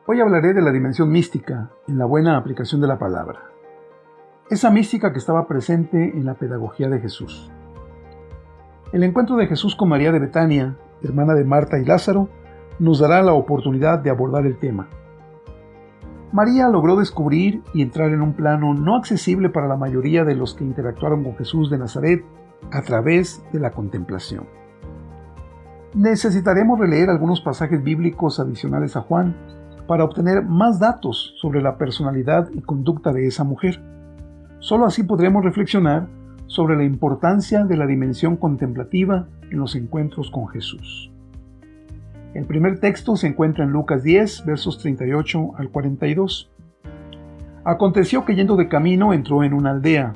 Hoy hablaré de la dimensión mística en la buena aplicación de la palabra. Esa mística que estaba presente en la pedagogía de Jesús. El encuentro de Jesús con María de Betania, hermana de Marta y Lázaro, nos dará la oportunidad de abordar el tema. María logró descubrir y entrar en un plano no accesible para la mayoría de los que interactuaron con Jesús de Nazaret a través de la contemplación. Necesitaremos releer algunos pasajes bíblicos adicionales a Juan para obtener más datos sobre la personalidad y conducta de esa mujer. Solo así podremos reflexionar sobre la importancia de la dimensión contemplativa en los encuentros con Jesús. El primer texto se encuentra en Lucas 10, versos 38 al 42. Aconteció que yendo de camino entró en una aldea,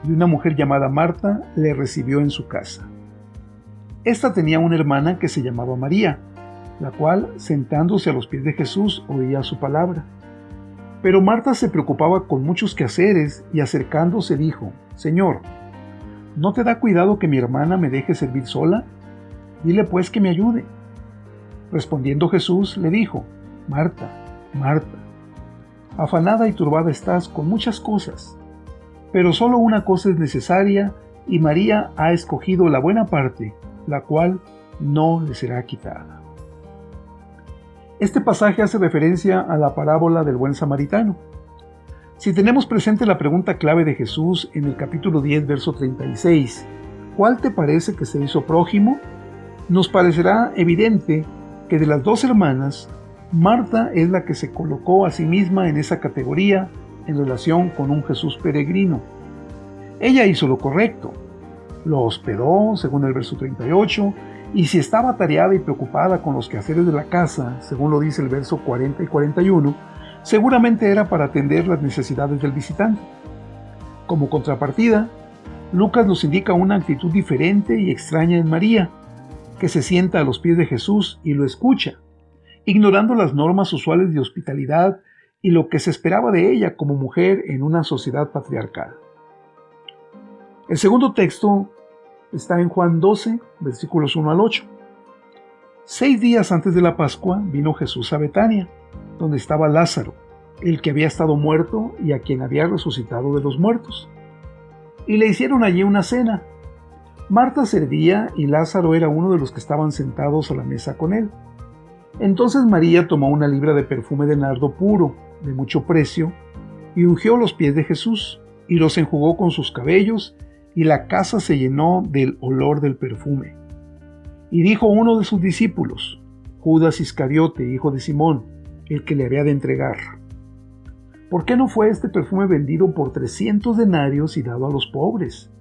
y una mujer llamada Marta le recibió en su casa. Esta tenía una hermana que se llamaba María, la cual, sentándose a los pies de Jesús, oía su palabra. Pero Marta se preocupaba con muchos quehaceres y acercándose dijo: Señor, ¿no te da cuidado que mi hermana me deje servir sola? Dile pues que me ayude. Respondiendo Jesús le dijo: Marta, Marta, afanada y turbada estás con muchas cosas, pero solo una cosa es necesaria, y María ha escogido la buena parte, la cual no le será quitada. Este pasaje hace referencia a la parábola del buen samaritano. Si tenemos presente la pregunta clave de Jesús en el capítulo 10, verso 36, ¿cuál te parece que se hizo prójimo?, nos parecerá evidente que de las dos hermanas, Marta es la que se colocó a sí misma en esa categoría en relación con un Jesús peregrino. Ella hizo lo correcto, lo hospedó, según el verso 38, y si estaba atareada y preocupada con los quehaceres de la casa, según lo dice el verso 40 y 41, seguramente era para atender las necesidades del visitante. Como contrapartida, Lucas nos indica una actitud diferente y extraña en María, que se sienta a los pies de Jesús y lo escucha, ignorando las normas usuales de hospitalidad y lo que se esperaba de ella como mujer en una sociedad patriarcal. El segundo texto está en Juan 12, versículos 1 al 8. 6 días antes de la Pascua vino Jesús a Betania, donde estaba Lázaro, el que había estado muerto y a quien había resucitado de los muertos. Y le hicieron allí una cena. Marta servía y Lázaro era uno de los que estaban sentados a la mesa con él. Entonces María tomó una libra de perfume de nardo puro, de mucho precio, y ungió los pies de Jesús, y los enjugó con sus cabellos, y la casa se llenó del olor del perfume. Y dijo uno de sus discípulos, Judas Iscariote, hijo de Simón, el que le había de entregar: ¿por qué no fue este perfume vendido por 300 denarios y dado a los pobres?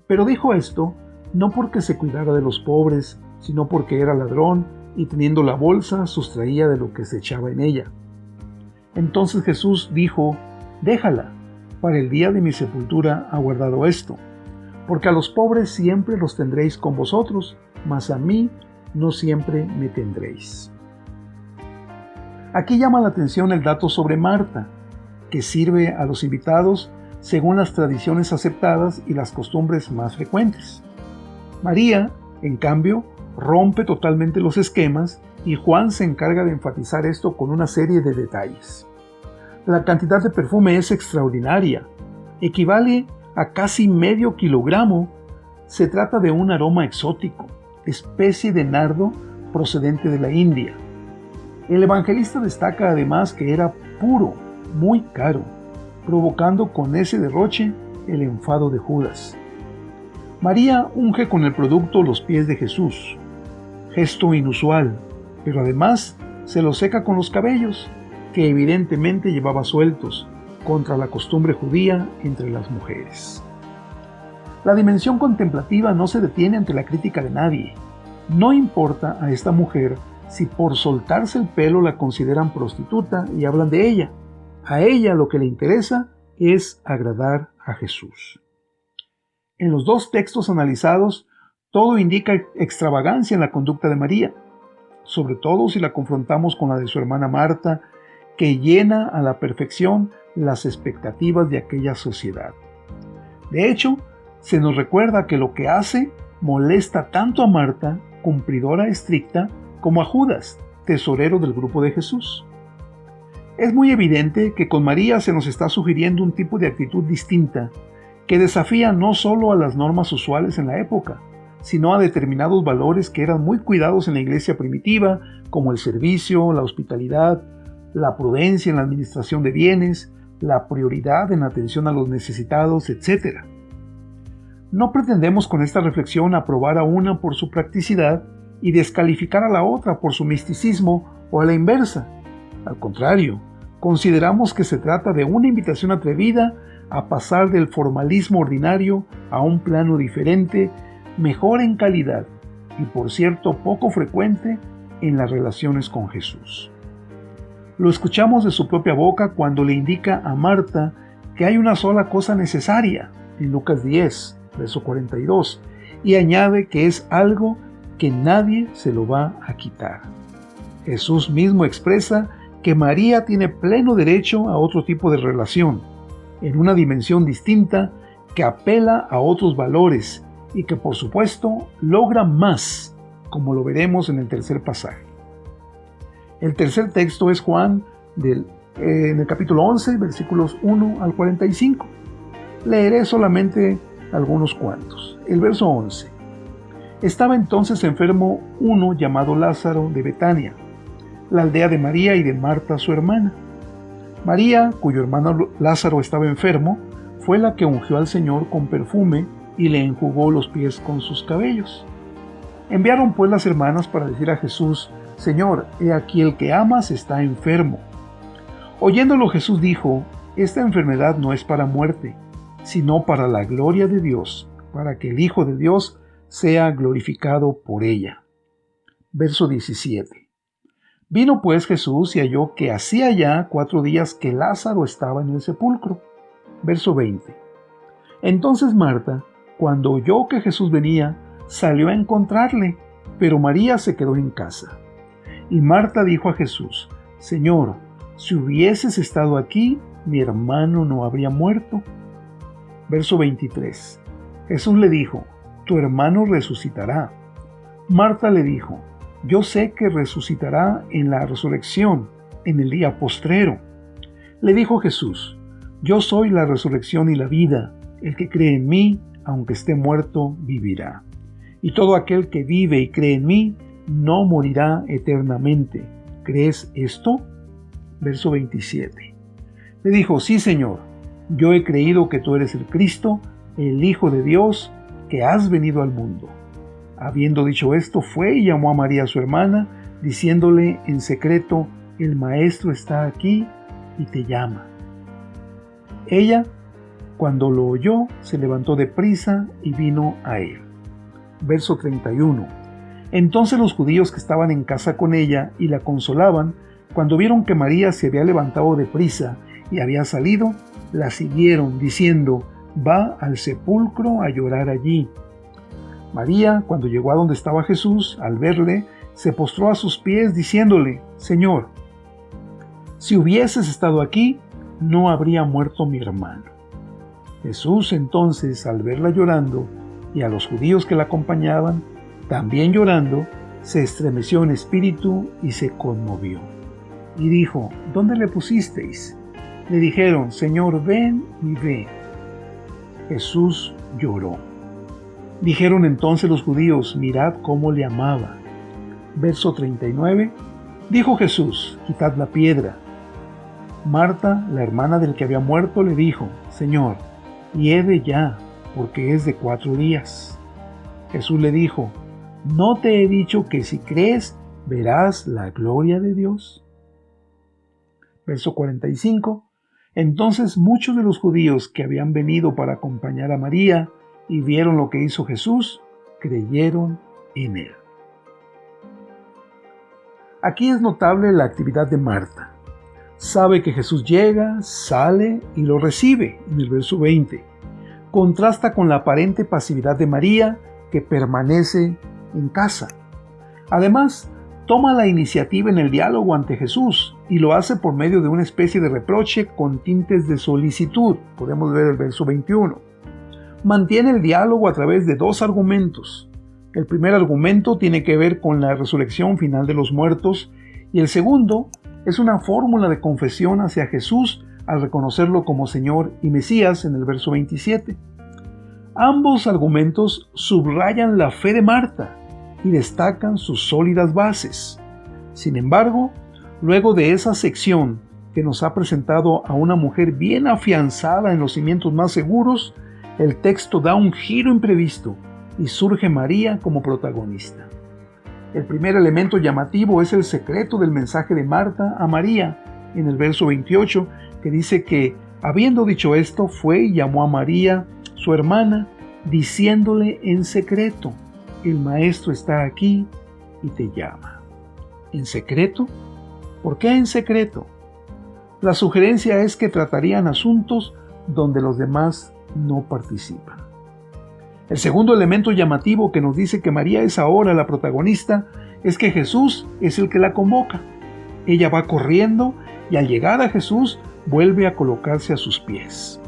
Pero dijo esto no porque se cuidara de los pobres, sino porque era ladrón, y teniendo la bolsa sustraía de lo que se echaba en ella. Entonces Jesús dijo: déjala, para el día de mi sepultura ha guardado esto, porque a los pobres siempre los tendréis con vosotros, mas a mí no siempre me tendréis. Aquí llama la atención el dato sobre Marta, que sirve a los invitados según las tradiciones aceptadas y las costumbres más frecuentes. María, en cambio, rompe totalmente los esquemas y Juan se encarga de enfatizar esto con una serie de detalles. La cantidad de perfume es extraordinaria, equivale a casi medio kilogramo. Se trata de un aroma exótico, especie de nardo procedente de la India. El evangelista destaca además que era puro, muy caro, provocando con ese derroche el enfado de Judas. María unge con el producto los pies de Jesús, gesto inusual, pero además se los seca con los cabellos, que evidentemente llevaba sueltos, contra la costumbre judía entre las mujeres. La dimensión contemplativa no se detiene ante la crítica de nadie. No importa a esta mujer si por soltarse el pelo la consideran prostituta y hablan de ella. A ella lo que le interesa es agradar a Jesús. En los dos textos analizados, todo indica extravagancia en la conducta de María, sobre todo si la confrontamos con la de su hermana Marta, que llena a la perfección las expectativas de aquella sociedad. De hecho, se nos recuerda que lo que hace molesta tanto a Marta, cumplidora estricta, como a Judas, tesorero del grupo de Jesús. Es muy evidente que con María se nos está sugiriendo un tipo de actitud distinta, que desafía no solo a las normas usuales en la época, sino a determinados valores que eran muy cuidados en la iglesia primitiva, como el servicio, la hospitalidad, la prudencia en la administración de bienes, la prioridad en la atención a los necesitados, etc. No pretendemos con esta reflexión aprobar a una por su practicidad y descalificar a la otra por su misticismo o a la inversa. Al contrario, consideramos que se trata de una invitación atrevida a pasar del formalismo ordinario a un plano diferente, mejor en calidad y, por cierto, poco frecuente en las relaciones con Jesús. Lo escuchamos de su propia boca cuando le indica a Marta que hay una sola cosa necesaria, en Lucas 10, verso 42, y añade que es algo que nadie se lo va a quitar. Jesús mismo expresa que María tiene pleno derecho a otro tipo de relación, en una dimensión distinta que apela a otros valores y que por supuesto logra más, como lo veremos en el tercer pasaje. El tercer texto es Juan en el capítulo 11, versículos 1 al 45. Leeré solamente algunos cuantos. El verso 11. Estaba entonces enfermo uno llamado Lázaro de Betania, la aldea de María y de Marta su hermana. María, cuyo hermano Lázaro estaba enfermo, fue la que ungió al Señor con perfume y le enjugó los pies con sus cabellos. Enviaron pues las hermanas para decir a Jesús: Señor, he aquí el que amas está enfermo. Oyéndolo Jesús dijo: Esta enfermedad no es para muerte, sino para la gloria de Dios, para que el Hijo de Dios sea glorificado por ella. Verso 17. Vino pues Jesús y halló que hacía ya 4 días que Lázaro estaba en el sepulcro. Verso 20. Entonces Marta, cuando oyó que Jesús venía, salió a encontrarle, pero María se quedó en casa. Y Marta dijo a Jesús: Señor, si hubieses estado aquí, mi hermano no habría muerto. Verso 23. Jesús le dijo: Tu hermano resucitará. Marta le dijo: Yo sé que resucitará en la resurrección, en el día postrero. Le dijo Jesús: Yo soy la resurrección y la vida. El que cree en mí, aunque esté muerto, vivirá. Y todo aquel que vive y cree en mí, no morirá eternamente. ¿Crees esto? Verso 27. Le dijo: Sí, Señor, yo he creído que tú eres el Cristo, el Hijo de Dios, que has venido al mundo. Habiendo dicho esto, fue y llamó a María su hermana, diciéndole en secreto: El Maestro está aquí y te llama. Ella, cuando lo oyó, se levantó de prisa y vino a él. Verso 31. Entonces los judíos que estaban en casa con ella y la consolaban, cuando vieron que María se había levantado de prisa y había salido, la siguieron, diciendo: Va al sepulcro a llorar allí. María, cuando llegó a donde estaba Jesús, al verle, se postró a sus pies, diciéndole: Señor, si hubieses estado aquí, no habría muerto mi hermano. Jesús entonces, al verla llorando, y a los judíos que la acompañaban, también llorando, se estremeció en espíritu y se conmovió. Y dijo: ¿Dónde le pusisteis? Le dijeron: Señor, ven y ve. Jesús lloró. Dijeron entonces los judíos: Mirad cómo le amaba. Verso 39. Dijo Jesús: Quitad la piedra. Marta, la hermana del que había muerto, le dijo: Señor, hiede ya, porque es de 4 días. Jesús le dijo: ¿No te he dicho que si crees, verás la gloria de Dios? Verso 45. Entonces muchos de los judíos que habían venido para acompañar a María y vieron lo que hizo Jesús, creyeron en él. Aquí es notable la actividad de Marta. Sabe que Jesús llega, sale y lo recibe, en el verso 20. Contrasta con la aparente pasividad de María, que permanece en casa. Además, toma la iniciativa en el diálogo ante Jesús y lo hace por medio de una especie de reproche con tintes de solicitud. Podemos ver el verso 21. Mantiene el diálogo a través de 2 argumentos. El primer argumento tiene que ver con la resurrección final de los muertos y el segundo Es una fórmula de confesión hacia Jesús al reconocerlo como Señor y Mesías en el verso 27. Ambos argumentos subrayan la fe de Marta y destacan sus sólidas bases. Sin embargo, luego de esa sección que nos ha presentado a una mujer bien afianzada en los cimientos más seguros, el texto da un giro imprevisto y surge María como protagonista. El primer elemento llamativo es el secreto del mensaje de Marta a María en el verso 28, que dice que, habiendo dicho esto, fue y llamó a María, su hermana, diciéndole en secreto: el maestro está aquí y te llama. ¿En secreto? ¿Por qué en secreto? La sugerencia es que tratarían asuntos donde los demás no participan. El segundo elemento llamativo que nos dice que María es ahora la protagonista es que Jesús es el que la convoca. Ella va corriendo y al llegar a Jesús vuelve a colocarse a sus pies.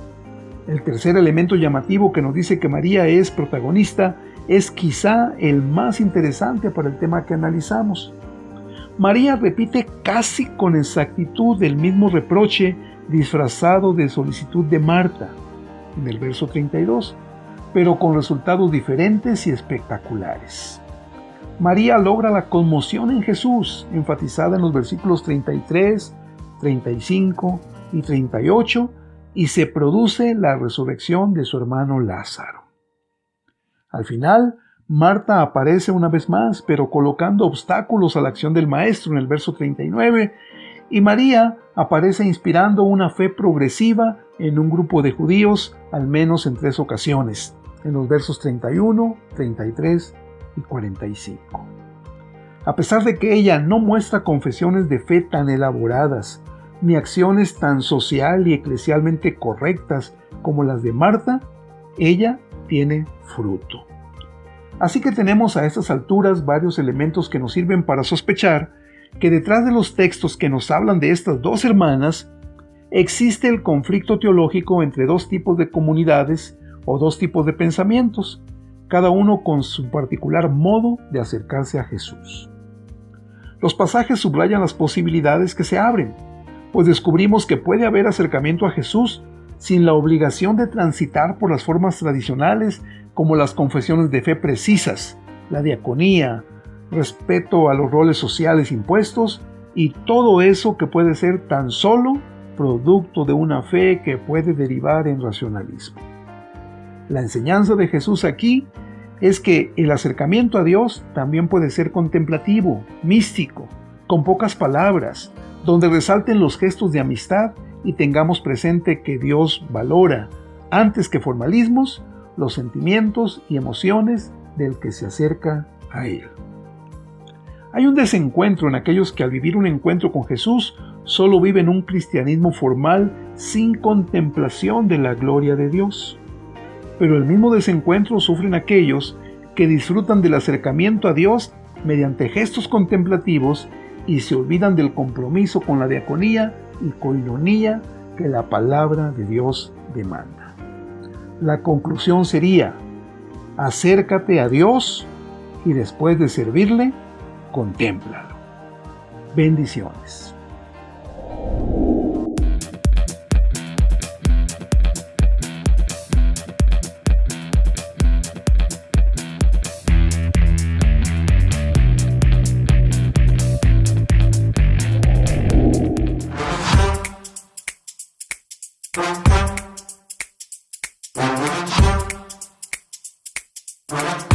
El tercer elemento llamativo que nos dice que María es protagonista es quizá el más interesante para el tema que analizamos. María repite casi con exactitud el mismo reproche disfrazado de solicitud de Marta en el verso 32, pero con resultados diferentes y espectaculares. María logra la conmoción en Jesús, enfatizada en los versículos 33, 35 y 38, y se produce la resurrección de su hermano Lázaro. Al final, Marta aparece una vez más, pero colocando obstáculos a la acción del Maestro en el verso 39, y María aparece inspirando una fe progresiva en un grupo de judíos, al menos en 3 ocasiones, en los versos 31, 33 y 45. A pesar de que ella no muestra confesiones de fe tan elaboradas, ni acciones tan social y eclesialmente correctas como las de Marta, ella tiene fruto. Así que tenemos a estas alturas varios elementos que nos sirven para sospechar que detrás de los textos que nos hablan de estas dos hermanas, existe el conflicto teológico entre dos tipos de comunidades o dos tipos de pensamientos, cada uno con su particular modo de acercarse a Jesús. Los pasajes subrayan las posibilidades que se abren, pues descubrimos que puede haber acercamiento a Jesús sin la obligación de transitar por las formas tradicionales como las confesiones de fe precisas, la diaconía, respeto a los roles sociales impuestos y todo eso que puede ser tan solo producto de una fe que puede derivar en racionalismo. La enseñanza de Jesús aquí es que el acercamiento a Dios también puede ser contemplativo, místico, con pocas palabras, donde resalten los gestos de amistad y tengamos presente que Dios valora, antes que formalismos, los sentimientos y emociones del que se acerca a Él. Hay un desencuentro en aquellos que al vivir un encuentro con Jesús solo viven un cristianismo formal sin contemplación de la gloria de Dios. Pero el mismo desencuentro sufren aquellos que disfrutan del acercamiento a Dios mediante gestos contemplativos y se olvidan del compromiso con la diaconía y coinonía que la palabra de Dios demanda. La conclusión sería: acércate a Dios y después de servirle, contémplalo. Bendiciones. Bye.